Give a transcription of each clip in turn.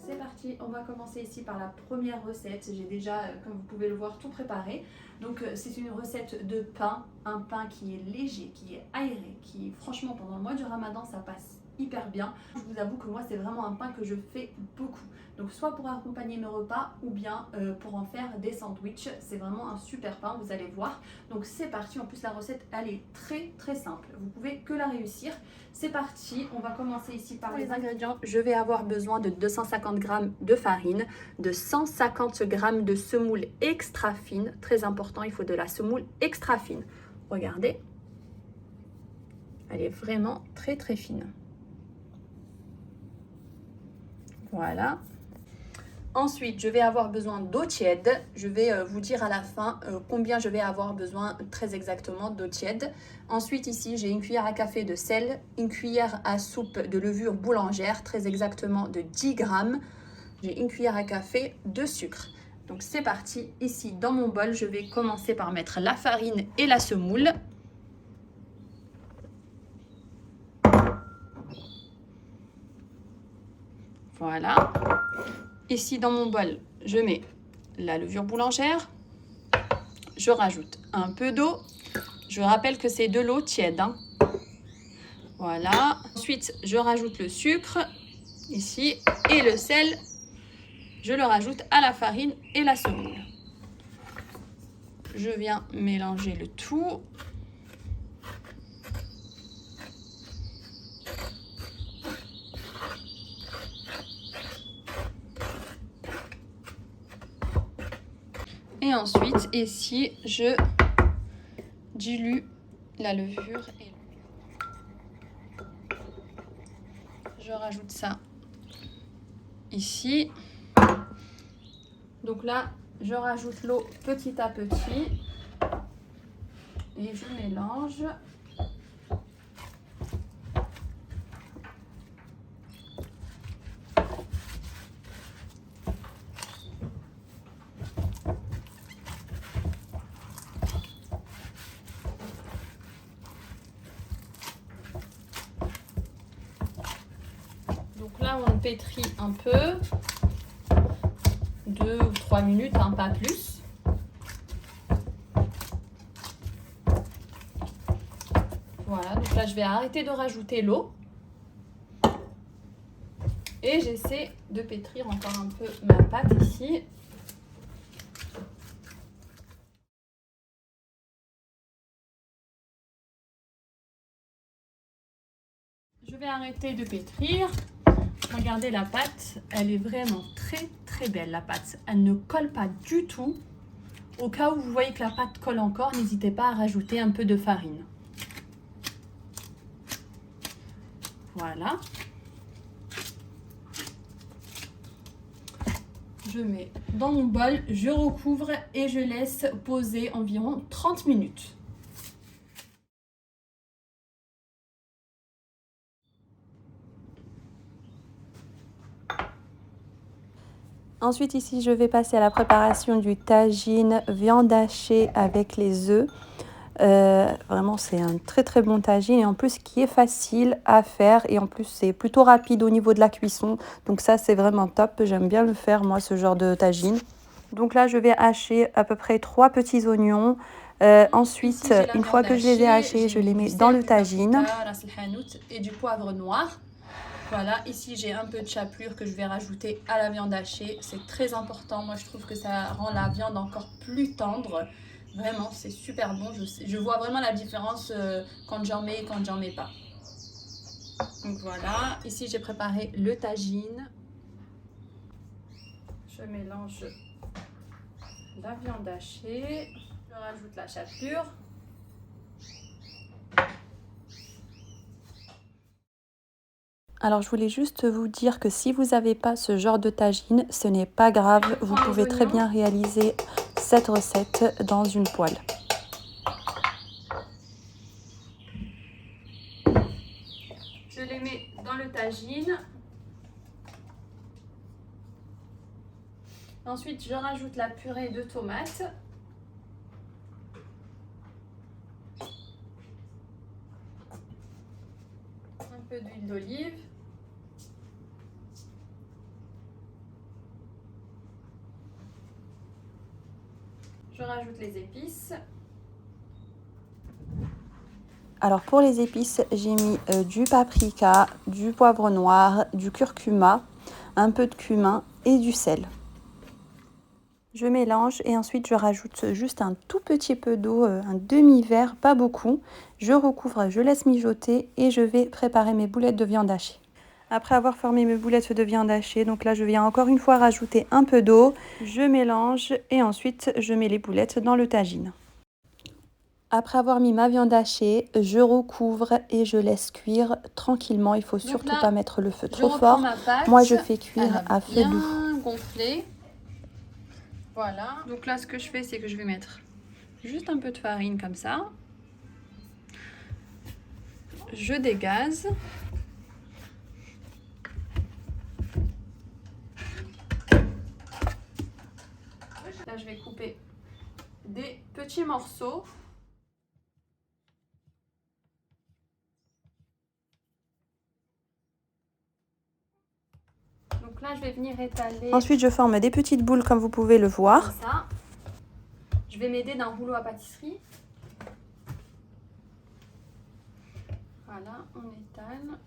c'est parti, on va commencer ici par la première recette. J'ai déjà, comme vous pouvez le voir, tout préparé. Donc c'est une recette de pain, un pain qui est léger, qui est aéré, qui franchement pendant le mois du Ramadan ça passe hyper bien. Je vous avoue que moi c'est vraiment un pain que je fais beaucoup. Donc soit pour accompagner mes repas ou bien pour en faire des sandwichs. C'est vraiment un super pain, vous allez voir. Donc c'est parti, en plus la recette elle est très simple. Vous pouvez que la réussir. C'est parti, on va commencer ici par les ingrédients. Je vais avoir besoin de 250 g de farine, de 150 g de semoule extra fine. Très important, il faut de la semoule extra fine. Regardez, elle est vraiment très fine. Voilà. Ensuite, je vais avoir besoin d'eau tiède. Je vais vous dire à la fin combien je vais avoir besoin très exactement d'eau tiède. Ensuite, ici, j'ai une cuillère à café de sel, une cuillère à soupe de levure boulangère, très exactement de 10 grammes. J'ai une cuillère à café de sucre. Donc c'est parti. Ici, dans mon bol, je vais commencer par mettre la farine et la semoule. Voilà. Ici, dans mon bol, je mets la levure boulangère. Je rajoute un peu d'eau. Je rappelle que c'est de l'eau tiède. Voilà. Ensuite, je rajoute le sucre ici et le sel. Je le rajoute à la farine et la semoule. Je viens mélanger le tout. Et ensuite, ici, je dilue la levure et je rajoute ça ici. Donc là, je rajoute l'eau petit à petit et je mélange. Donc là, on pétrit un peu, 2 ou 3 minutes, hein, pas plus. Voilà, donc là, je vais arrêter de rajouter l'eau. Et j'essaie de pétrir encore un peu ma pâte ici. Je vais arrêter de pétrir. Regardez la pâte, elle est vraiment très belle la pâte. Elle ne colle pas du tout. Au cas où vous voyez que la pâte colle encore, n'hésitez pas à rajouter un peu de farine. Voilà. Je mets dans mon bol, je recouvre et je laisse poser environ 30 minutes. Ensuite, ici, je vais passer à la préparation du tagine viande hachée avec les œufs. Vraiment, c'est un très bon tagine et en plus qui est facile à faire et en plus c'est plutôt rapide au niveau de la cuisson. Donc ça, c'est vraiment top. J'aime bien le faire, moi, ce genre de tagine. Donc là, je vais hacher à peu près 3 petits oignons. Ensuite, une fois que je les ai hachés, je les mets dans le tagine. Et du poivre noir. Voilà, ici j'ai un peu de chapelure que je vais rajouter à la viande hachée. C'est très important, moi je trouve que ça rend la viande encore plus tendre. Vraiment, c'est super bon. Je vois vraiment la différence quand j'en mets et quand j'en mets pas. Donc voilà, ici j'ai préparé le tagine. Je mélange la viande hachée. Je rajoute la chapelure. Alors je voulais juste vous dire que si vous n'avez pas ce genre de tagine, ce n'est pas grave, vous pouvez très bien réaliser cette recette dans une poêle. Je les mets dans le tagine. Ensuite, je rajoute la purée de tomates. Un peu d'huile d'olive. rajoute les épices. Alors pour les épices, j'ai mis du paprika, du poivre noir, du curcuma, un peu de cumin et du sel. Je mélange et ensuite je rajoute juste un tout petit peu d'eau, un demi-verre, pas beaucoup. Je recouvre, je laisse mijoter et je vais préparer mes boulettes de viande hachée. Après avoir formé mes boulettes de viande hachée, donc là je viens encore une fois rajouter un peu d'eau. Je mélange et ensuite je mets les boulettes dans le tagine. Après avoir mis ma viande hachée, je recouvre et je laisse cuire tranquillement. Il faut surtout pas mettre le feu trop fort. Moi, je fais cuire à feu doux. Bien gonflé. Voilà. Donc là, ce que je fais, c'est que je vais mettre juste un peu de farine comme ça. Je dégaze. Là, je vais couper des petits morceaux. Donc là, je vais venir étaler. Ensuite, je forme des petites boules comme vous pouvez le voir. Comme ça. Je vais m'aider d'un rouleau à pâtisserie. Voilà, on étale.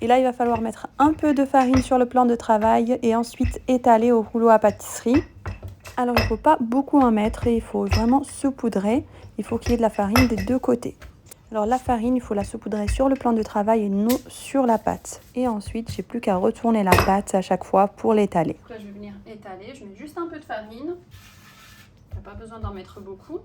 Et là, il va falloir mettre un peu de farine sur le plan de travail et ensuite étaler au rouleau à pâtisserie. Alors, il ne faut pas beaucoup en mettre et il faut vraiment saupoudrer. Il faut qu'il y ait de la farine des deux côtés. Alors, la farine, il faut la saupoudrer sur le plan de travail et non sur la pâte. Et ensuite, j'ai plus qu'à retourner la pâte à chaque fois pour l'étaler. Là, je vais venir étaler. Je mets juste un peu de farine. Il n'y a pas besoin d'en mettre beaucoup.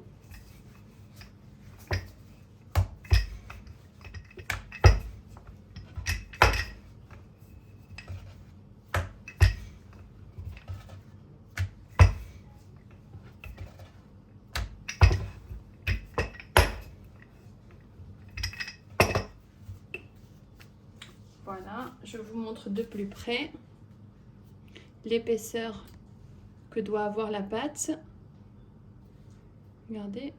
Voilà, je vous montre de plus près l'épaisseur que doit avoir la pâte. Regardez.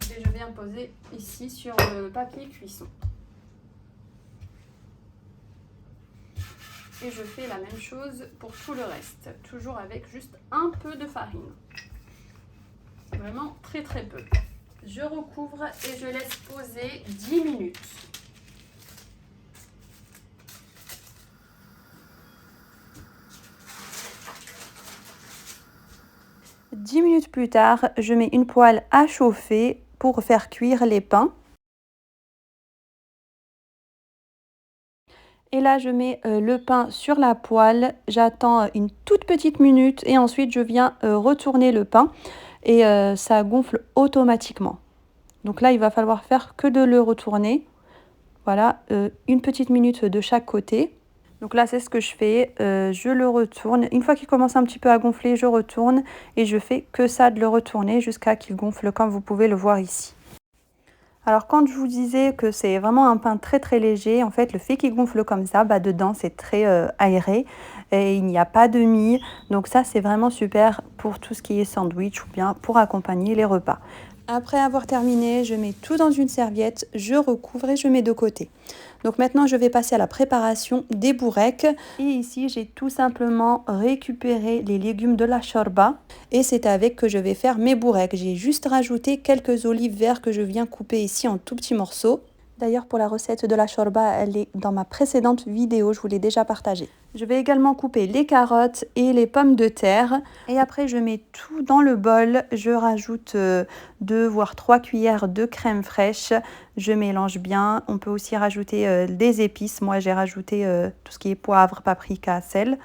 Et je viens poser ici sur le papier cuisson. Et je fais la même chose pour tout le reste, toujours avec juste un peu de farine. Vraiment très très peu. Je recouvre et je laisse poser 10 minutes. Dix minutes plus tard, je mets une poêle à chauffer pour faire cuire les pains. Et là, je mets le pain sur la poêle. J'attends une toute petite minute et ensuite je viens retourner le pain et ça gonfle automatiquement. Donc là, il va falloir faire que de le retourner. Voilà, une petite minute de chaque côté. Donc là, c'est ce que je fais. Je le retourne. Une fois qu'il commence un petit peu à gonfler, je retourne et je fais que ça de le retourner jusqu'à qu'il gonfle comme vous pouvez le voir ici. Alors quand je vous disais que c'est vraiment un pain très très léger, en fait le fait qu'il gonfle comme ça, dedans c'est très aéré et il n'y a pas de mie. Donc ça c'est vraiment super pour tout ce qui est sandwich ou bien pour accompagner les repas. Après avoir terminé, je mets tout dans une serviette, je recouvre et je mets de côté. Donc maintenant, je vais passer à la préparation des boureks. Et ici, j'ai tout simplement récupéré les légumes de la shorba. Et c'est avec que je vais faire mes boureks. J'ai juste rajouté quelques olives vertes que je viens couper ici en tout petits morceaux. D'ailleurs, pour la recette de la shorba, elle est dans ma précédente vidéo, je vous l'ai déjà partagée. Je vais également couper les carottes et les pommes de terre. Et après, je mets tout dans le bol. Je rajoute 2 voire 3 cuillères de crème fraîche. Je mélange bien. On peut aussi rajouter des épices. Moi, j'ai rajouté tout ce qui est poivre, paprika, sel.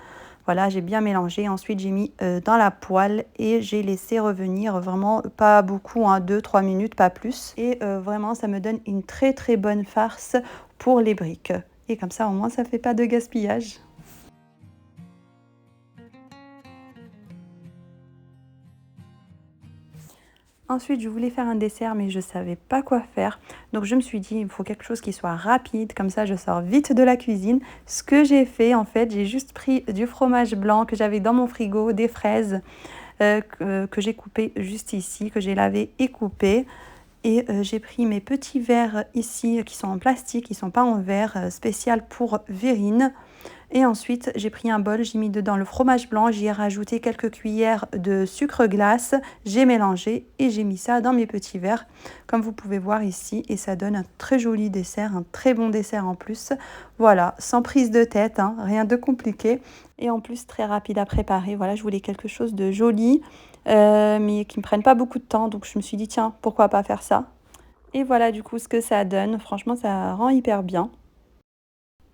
Voilà, j'ai bien mélangé. Ensuite, j'ai mis dans la poêle et j'ai laissé revenir vraiment pas beaucoup, 2-3 minutes, pas plus. Et vraiment, ça me donne une très très bonne farce pour les briques. Et comme ça, au moins, ça fait pas de gaspillage. Ensuite, je voulais faire un dessert, mais je ne savais pas quoi faire. Donc, je me suis dit, il faut quelque chose qui soit rapide. Comme ça, je sors vite de la cuisine. Ce que j'ai fait, en fait, j'ai juste pris du fromage blanc que j'avais dans mon frigo, des fraises que j'ai coupées juste ici, que j'ai lavé et coupé. Et j'ai pris mes petits verres ici qui sont en plastique, qui ne sont pas en verre, spécial pour verrine. Et ensuite, j'ai pris un bol, j'ai mis dedans le fromage blanc, j'y ai rajouté quelques cuillères de sucre glace, j'ai mélangé et j'ai mis ça dans mes petits verres, comme vous pouvez voir ici. Et ça donne un très joli dessert, un très bon dessert en plus. Voilà, sans prise de tête, hein, rien de compliqué. Et en plus, très rapide à préparer. Voilà, je voulais quelque chose de joli, mais qui ne me prenne pas beaucoup de temps. Donc, je me suis dit, tiens, pourquoi pas faire ça? Et voilà du coup ce que ça donne. Franchement, ça rend hyper bien.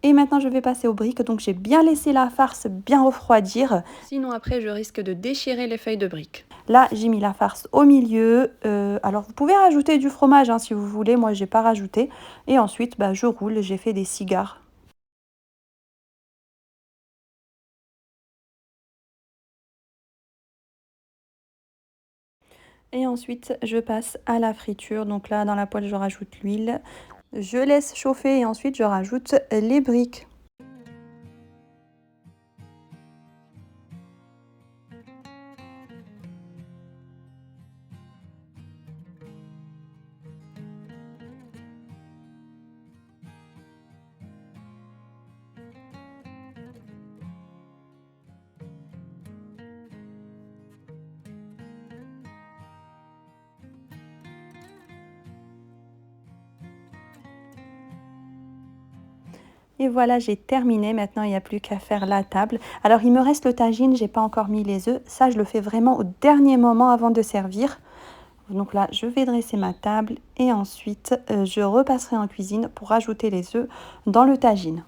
Et maintenant, je vais passer aux briques. Donc, j'ai bien laissé la farce bien refroidir. Sinon, après, je risque de déchirer les feuilles de briques. Là, j'ai mis la farce au milieu. Alors, vous pouvez rajouter du fromage hein, si vous voulez. Moi, j'ai pas rajouté. Et ensuite, bah, je roule. J'ai fait des cigares. Et ensuite, je passe à la friture. Donc là, dans la poêle, je rajoute l'huile. Je laisse chauffer et ensuite, je rajoute les briques. Et voilà, j'ai terminé. Maintenant, il n'y a plus qu'à faire la table. Alors, il me reste le tagine. J'ai pas encore mis les œufs. Ça, je le fais vraiment au dernier moment avant de servir. Donc là, je vais dresser ma table et ensuite, je repasserai en cuisine pour rajouter les œufs dans le tagine.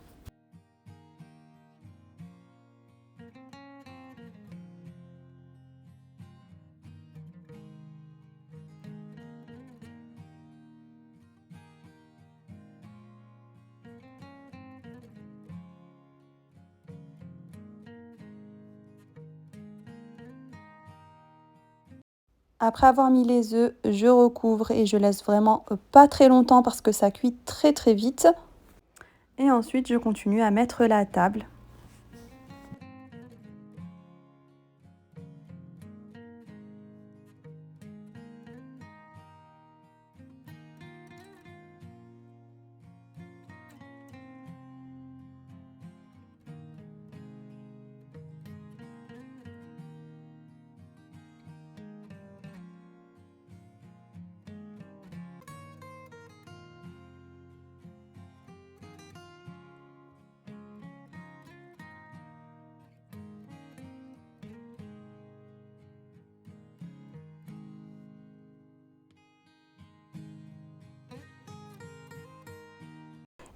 Après avoir mis les œufs, je recouvre et je laisse vraiment pas très longtemps parce que ça cuit très très vite. Et ensuite, je continue à mettre la table.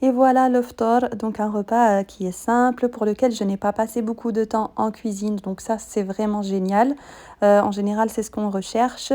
Et voilà l'iftar, donc un repas qui est simple, pour lequel je n'ai pas passé beaucoup de temps en cuisine. Donc ça, c'est vraiment génial. En général, c'est ce qu'on recherche.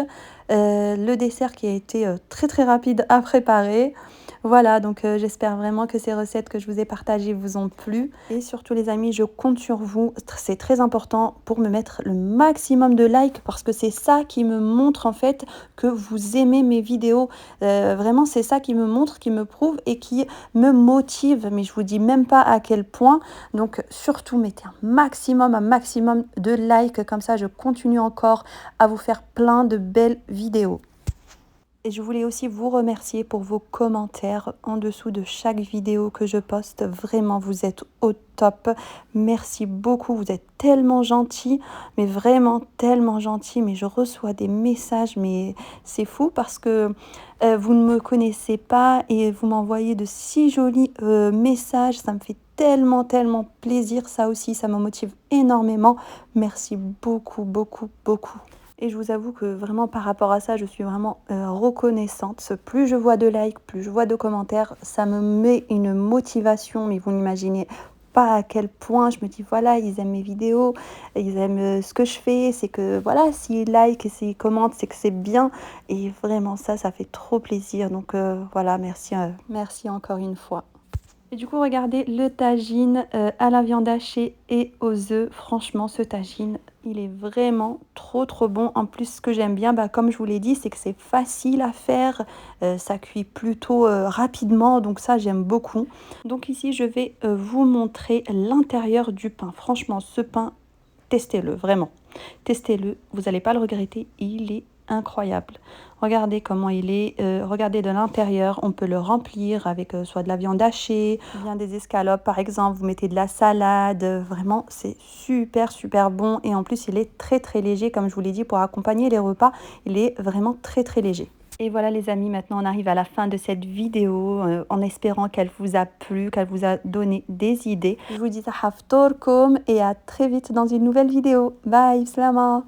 Le dessert qui a été très très rapide à préparer. Voilà, donc j'espère vraiment que ces recettes que je vous ai partagées vous ont plu. Et surtout les amis, je compte sur vous. C'est très important pour me mettre le maximum de likes parce que c'est ça qui me montre en fait que vous aimez mes vidéos. Vraiment, c'est ça qui me montre, qui me prouve et qui me motive, mais je vous dis même pas à quel point. Donc surtout mettez un maximum de likes, comme ça je continue encore à vous faire plein de belles vidéos. Et je voulais aussi vous remercier pour vos commentaires en dessous de chaque vidéo que je poste. Vraiment, vous êtes au top. Merci beaucoup. Vous êtes tellement gentils, mais vraiment tellement gentils. Mais je reçois des messages, mais c'est fou parce que vous ne me connaissez pas et vous m'envoyez de si jolis messages. Ça me fait tellement, tellement plaisir. Ça aussi, ça me motive énormément. Merci beaucoup, beaucoup, beaucoup. Et je vous avoue que vraiment par rapport à ça, je suis vraiment reconnaissante. Plus je vois de likes, plus je vois de commentaires, ça me met une motivation, mais vous n'imaginez pas à quel point. Je me dis voilà, ils aiment mes vidéos, ils aiment ce que je fais, c'est que voilà, s'ils like et s'ils commentent, c'est que c'est bien. Et vraiment ça fait trop plaisir. Donc voilà, merci encore une fois. Et du coup, regardez le tagine à la viande hachée et aux œufs. Franchement, ce tagine, il est vraiment trop trop bon. En plus, ce que j'aime bien, comme je vous l'ai dit, c'est que c'est facile à faire. Ça cuit plutôt rapidement, donc ça, j'aime beaucoup. Donc ici, je vais vous montrer l'intérieur du pain. Franchement, ce pain, testez-le, vraiment. Testez-le, vous n'allez pas le regretter, il est incroyable. Regardez comment il est, regardez de l'intérieur, on peut le remplir avec soit de la viande hachée, bien des escalopes par exemple, vous mettez de la salade, vraiment c'est super bon et en plus il est très léger comme je vous l'ai dit pour accompagner les repas, il est vraiment très léger. Et voilà les amis, maintenant on arrive à la fin de cette vidéo en espérant qu'elle vous a plu, qu'elle vous a donné des idées. Je vous dis haftorkum et à très vite dans une nouvelle vidéo. Bye, slama.